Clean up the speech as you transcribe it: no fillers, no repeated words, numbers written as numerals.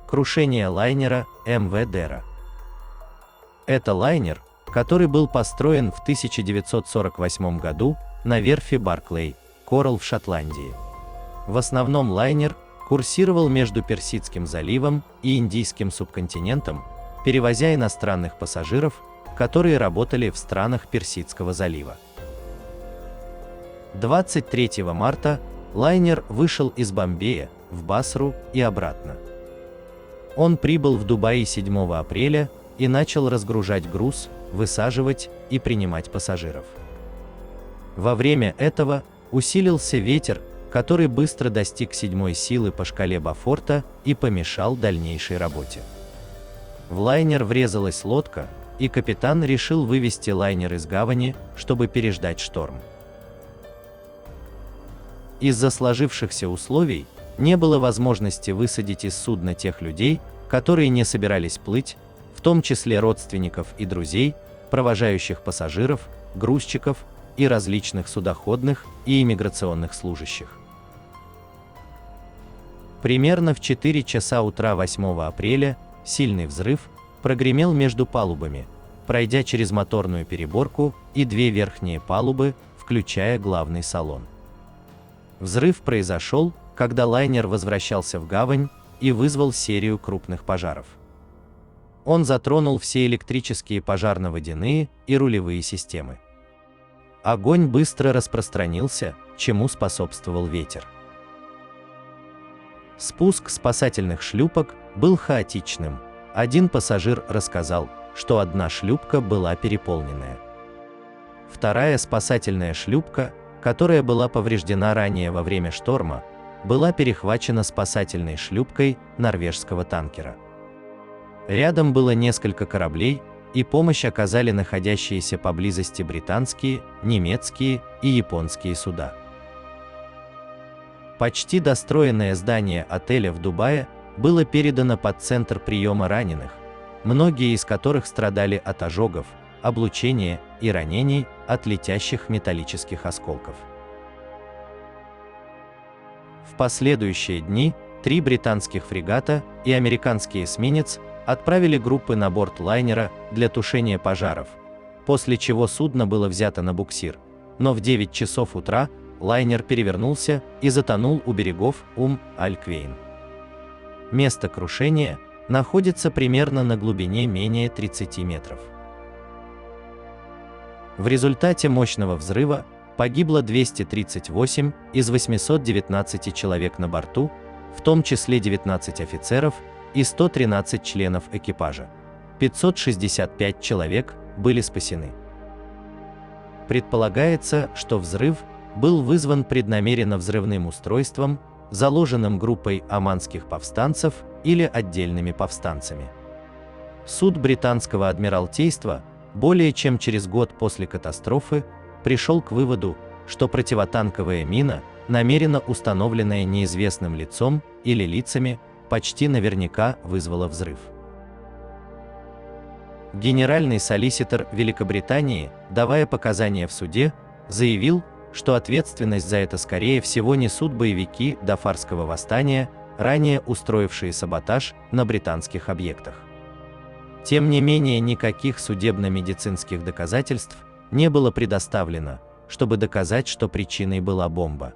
Крушение лайнера МВ Дера. Это лайнер, который был построен в 1948 году на верфи Барклей, Коралл в Шотландии. В основном лайнер курсировал между Персидским заливом и Индийским субконтинентом, перевозя иностранных пассажиров, которые работали в странах Персидского залива. 23 марта лайнер вышел из Бомбея в Басру и обратно. Он прибыл в Дубай 7 апреля и начал разгружать груз, высаживать и принимать пассажиров. Во время этого усилился ветер, который быстро достиг 7-й силы по шкале Бафорта и помешал дальнейшей работе. В лайнер врезалась лодка, и капитан решил вывести лайнер из гавани, чтобы переждать шторм. Из-за сложившихся условий не было возможности высадить из судна тех людей, которые не собирались плыть, в том числе родственников и друзей, провожающих пассажиров, грузчиков и различных судоходных и иммиграционных служащих. Примерно в 4 часа утра 8 апреля сильный взрыв прогремел между палубами, пройдя через моторную переборку и 2 верхние палубы, включая главный салон. Взрыв произошел, когда лайнер возвращался в гавань и вызвал серию крупных пожаров. Он затронул все электрические пожарно-водяные и рулевые системы. Огонь быстро распространился, чему способствовал ветер. Спуск спасательных шлюпок был хаотичным. Один пассажир рассказал, что одна шлюпка была переполненная. Вторая спасательная шлюпка, которая была повреждена ранее во время шторма, была перехвачена спасательной шлюпкой норвежского танкера. Рядом было несколько кораблей, и помощь оказали находящиеся поблизости британские, немецкие и японские суда. Почти достроенное здание отеля в Дубае было передано под центр приема раненых, многие из которых страдали от ожогов, облучения и ранений от летящих металлических осколков. В последующие дни 3 британских фрегата и американский эсминец отправили группы на борт лайнера для тушения пожаров, после чего судно было взято на буксир, но в 9 часов утра лайнер перевернулся и затонул у берегов Аль-Квейн. Место крушения находится примерно на глубине менее 30 метров. В результате мощного взрыва погибло 238 из 819 человек на борту, в том числе 19 офицеров и 113 членов экипажа. 565 человек были спасены. Предполагается, что взрыв был вызван преднамеренно взрывным устройством, заложенным группой оманских повстанцев или отдельными повстанцами. Суд британского адмиралтейства более чем через год после катастрофы пришел к выводу, что противотанковая мина, намеренно установленная неизвестным лицом или лицами, почти наверняка вызвала взрыв. Генеральный солиситор Великобритании, давая показания в суде, заявил, что ответственность за это скорее всего несут боевики Дафарского восстания, ранее устроившие саботаж на британских объектах. Тем не менее, никаких судебно-медицинских доказательств не было предоставлено, чтобы доказать, что причиной была бомба.